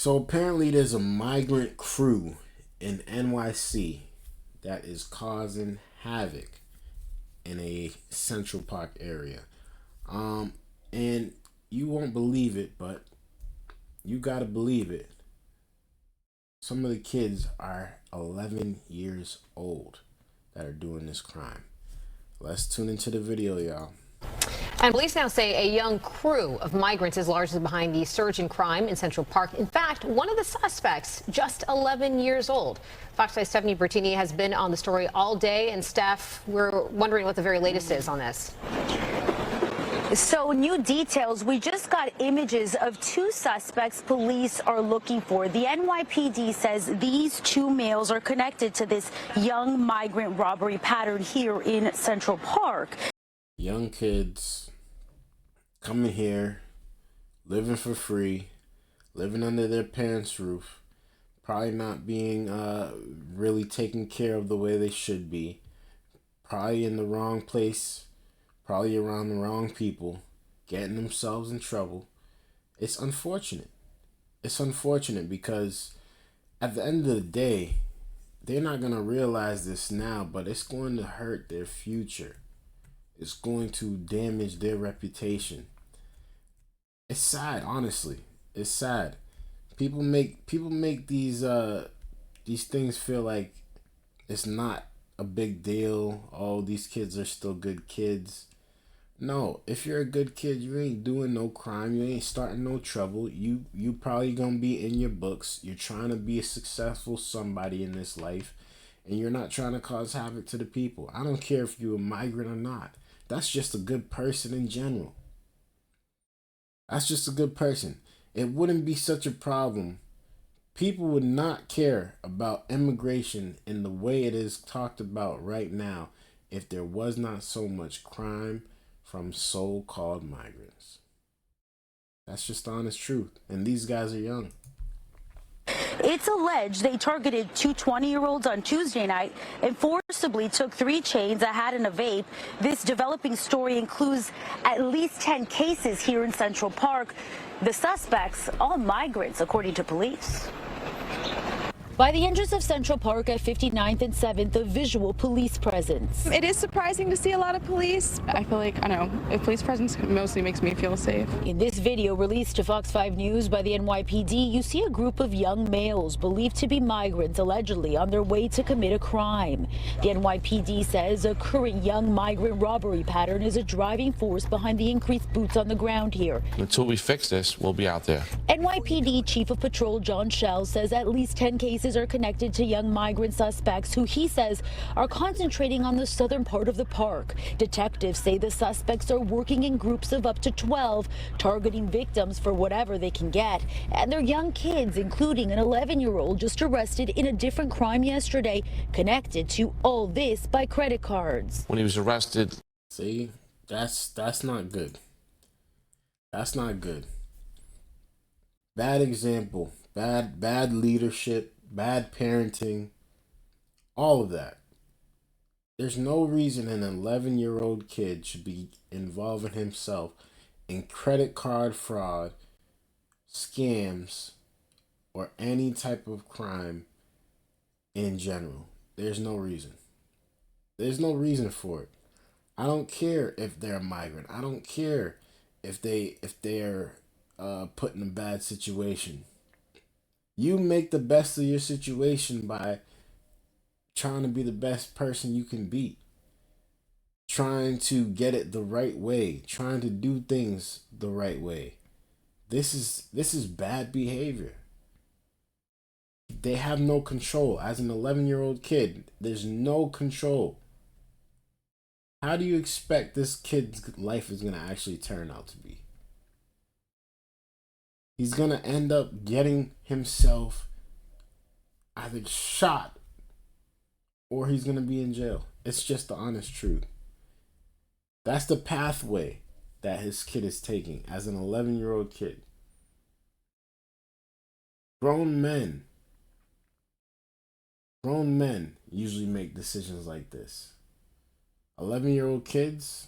So apparently there's a migrant crew in NYC that is causing havoc in a Central Park area. And you won't believe it, but you gotta believe it. Some of the kids are 11 years old that are doing this crime. Let's tune into the video, y'all. And police now say a young crew of migrants is largely behind the surge in crime in Central Park. In fact, one of the suspects, just 11 years old. Fox 5's Stephanie Bertini has been on the story all day. And Steph, we're wondering what the very latest is on this. So new details. We just got images of two suspects police are looking for. The NYPD says these two males are connected to this young migrant robbery pattern here in Central Park. Young kids coming here, living for free, living under their parents' roof, probably not being really taken care of the way they should be, probably in the wrong place, probably around the wrong people, getting themselves in trouble. It's unfortunate. It's unfortunate because at the end of the day, they're not going to realize this now, but it's going to hurt their future. It's going to damage their reputation. It's sad, honestly. It's sad. People make these things feel like it's not a big deal. Oh, these kids are still good kids. No, if you're a good kid, you ain't doing no crime. You ain't starting no trouble. You probably gonna be in your books. You're trying to be a successful somebody in this life, and you're not trying to cause havoc to the people. I don't care if you're a migrant or not. That's just a good person in general. That's just a good person. It wouldn't be such a problem. People would not care about immigration in the way it is talked about right now if there was not so much crime from so-called migrants. That's just the honest truth. And these guys are young. It's alleged they targeted two 20-year-olds on Tuesday night and forcibly took 3 chains, a hat, and a vape. This developing story includes at least 10 cases here in Central Park. The suspects, all migrants, according to police. By the entrance of Central Park at 59th and 7th, a visual police presence. It is surprising to see a lot of police. I feel like, I don't know, a police presence mostly makes me feel safe. In this video released to Fox 5 News by the NYPD, you see a group of young males believed to be migrants allegedly on their way to commit a crime. The NYPD says a current young migrant robbery pattern is a driving force behind the increased boots on the ground here. Until we fix this, we'll be out there. NYPD Chief of Patrol John Schell says at least 10 cases are connected to young migrant suspects who he says are concentrating on the southern part of the park. Detectives say the suspects are working in groups of up to 12, targeting victims for whatever they can get. And they're young kids, including an 11-year-old just arrested in a different crime yesterday, connected to all this by credit cards. When he was arrested. See, that's not good. That's not good. Bad example, bad leadership, bad parenting, all of that. There's no reason an 11-year-old kid should be involving himself in credit card fraud, scams, or any type of crime in general. There's no reason. There's no reason for it. I don't care if they're a migrant. I don't care if they're put in a bad situation. You make the best of your situation by trying to be the best person you can be. Trying to get it the right way. Trying to do things the right way. This is bad behavior. They have no control. As an 11-year-old kid, there's no control. How do you expect this kid's life is going to actually turn out to be? He's going to end up getting himself either shot or he's going to be in jail. It's just the honest truth. That's the pathway that his kid is taking as an 11-year-old kid. Grown men usually make decisions like this. 11-year-old kids,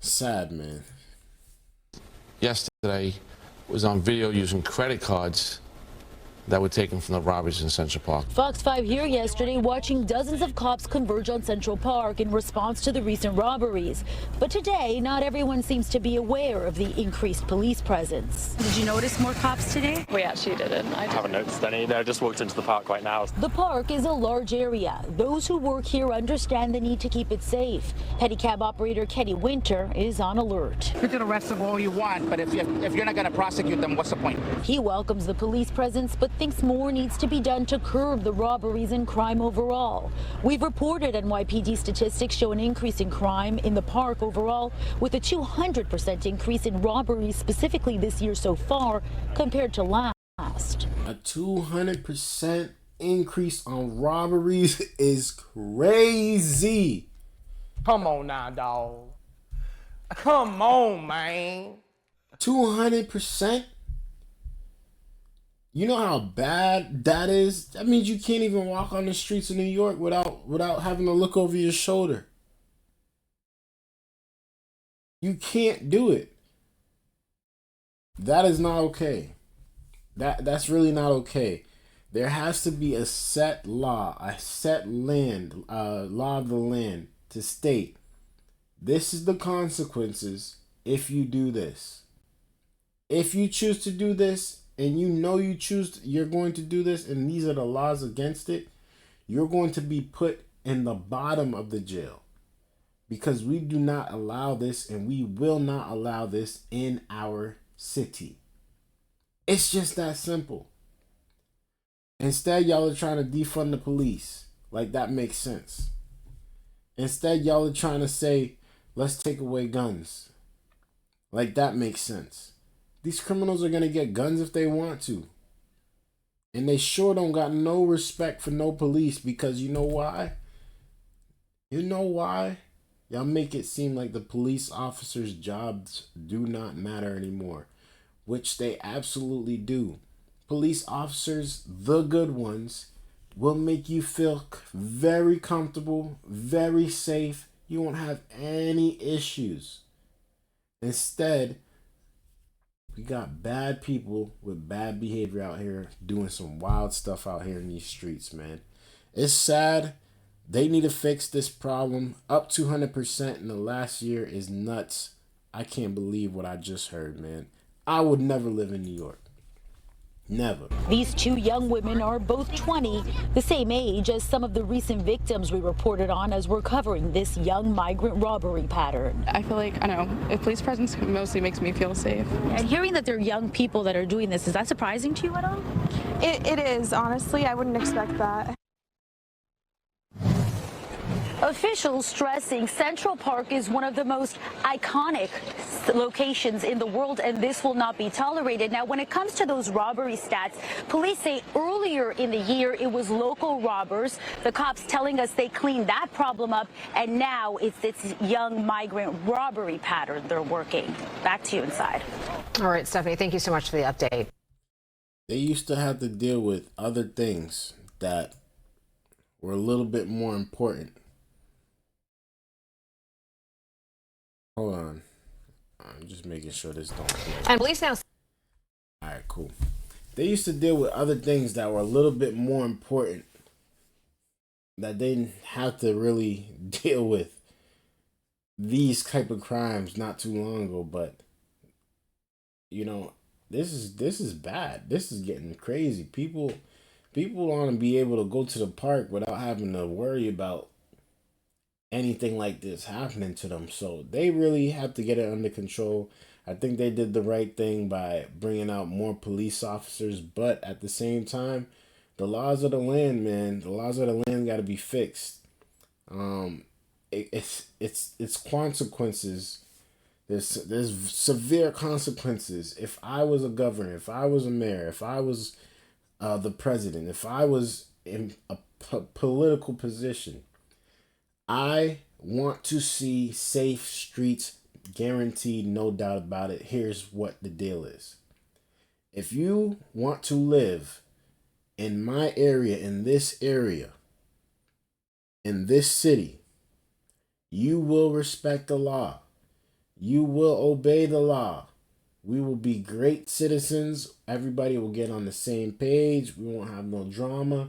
sad, man. Yesterday, was on video using credit cards that were taken from the robbers in Central Park. Fox 5 here yesterday watching dozens of cops converge on Central Park in response to the recent robberies. But today, not everyone seems to be aware of the increased police presence. Did you notice more cops today? We actually didn't. I haven't noticed any. No, I just walked into the park right now. The park is a large area. Those who work here understand the need to keep it safe. Pedicab operator Kenny Winter is on alert. You can arrest them all you want, but if you're not going to prosecute them, what's the point? He welcomes the police presence, but thinks more needs to be done to curb the robberies and crime overall. We've reported NYPD statistics show an increase in crime in the park overall, with a 200% increase in robberies specifically this year so far compared to last. A 200% increase on robberies is crazy. Come on now, dog. Come on, man. 200%? You know how bad that is? That means you can't even walk on the streets of New York without having to look over your shoulder. You can't do it. That is not okay. That's really not okay. There has to be a set law, a set law of the land to state this is the consequences if you do this. If you choose to do this, and you know you're going to do this, and these are the laws against it, you're going to be put in the bottom of the jail. Because we do not allow this, and we will not allow this in our city. It's just that simple. Instead, y'all are trying to defund the police. Like, that makes sense. Instead, y'all are trying to say, let's take away guns. Like, that makes sense. These criminals are going to get guns if they want to. And they sure don't got no respect for no police, because you know why? You know why? Y'all make it seem like the police officers' jobs do not matter anymore, which they absolutely do. Police officers, the good ones, will make you feel very comfortable, very safe. You won't have any issues. Instead, we got bad people with bad behavior out here doing some wild stuff out here in these streets, man. It's sad. They need to fix this problem. Up 200% in the last year is nuts. I can't believe what I just heard, man. I would never live in New York. Never. These two young women are both 20, the same age as some of the recent victims we reported on as we're covering this young migrant robbery pattern. I feel like, I don't know, police presence mostly makes me feel safe. And hearing that they're young people that are doing this, is that surprising to you at all? It is, honestly. I wouldn't expect that. Officials stressing Central Park is one of the most iconic locations in the world, and this will not be tolerated. Now, when it comes to those robbery stats, police say earlier in the year it was local robbers. The cops telling us they cleaned that problem up, and now it's this young migrant robbery pattern they're working. Back to you inside. All right, Stephanie, thank you so much for the update. They used to have to deal with other things that were a little bit more important. Hold on. I'm just making sure this don't play. And police now. Alright, cool. They used to deal with other things that were a little bit more important that they didn't have to really deal with these type of crimes not too long ago, but you know, this is bad. This is getting crazy. People want to be able to go to the park without having to worry about anything like this happening to them. So they really have to get it under control. I think they did the right thing by bringing out more police officers, but at the same time, the laws of the land, man, the laws of the land got to be fixed. It's consequences. There's severe consequences. If I was a governor, if I was a mayor, if I was the president, if I was in a political position, I want to see safe streets guaranteed, no doubt about it. Here's what the deal is. If you want to live in my area, in this area, in this city, you will respect the law. You will obey the law. We will be great citizens. Everybody will get on the same page. We won't have no drama.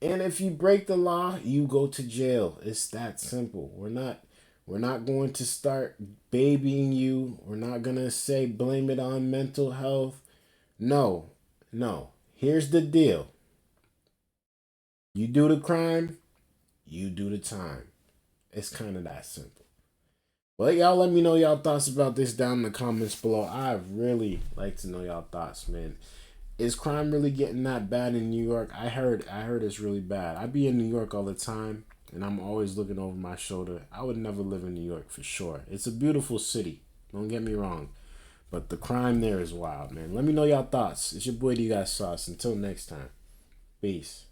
And if you break the law, you go to jail. It's that simple. We're not going to start babying you. We're not going to say blame it on mental health. No. Here's the deal. You do the crime, you do the time. It's kind of that simple. Well, y'all let me know y'all thoughts about this down in the comments below. I really like to know y'all thoughts, man. Is crime really getting that bad in New York? I heard it's really bad. I be in New York all the time, and I'm always looking over my shoulder. I would never live in New York for sure. It's a beautiful city. Don't get me wrong. But the crime there is wild, man. Let me know y'all thoughts. It's your boy Dgotsauce. Until next time. Peace.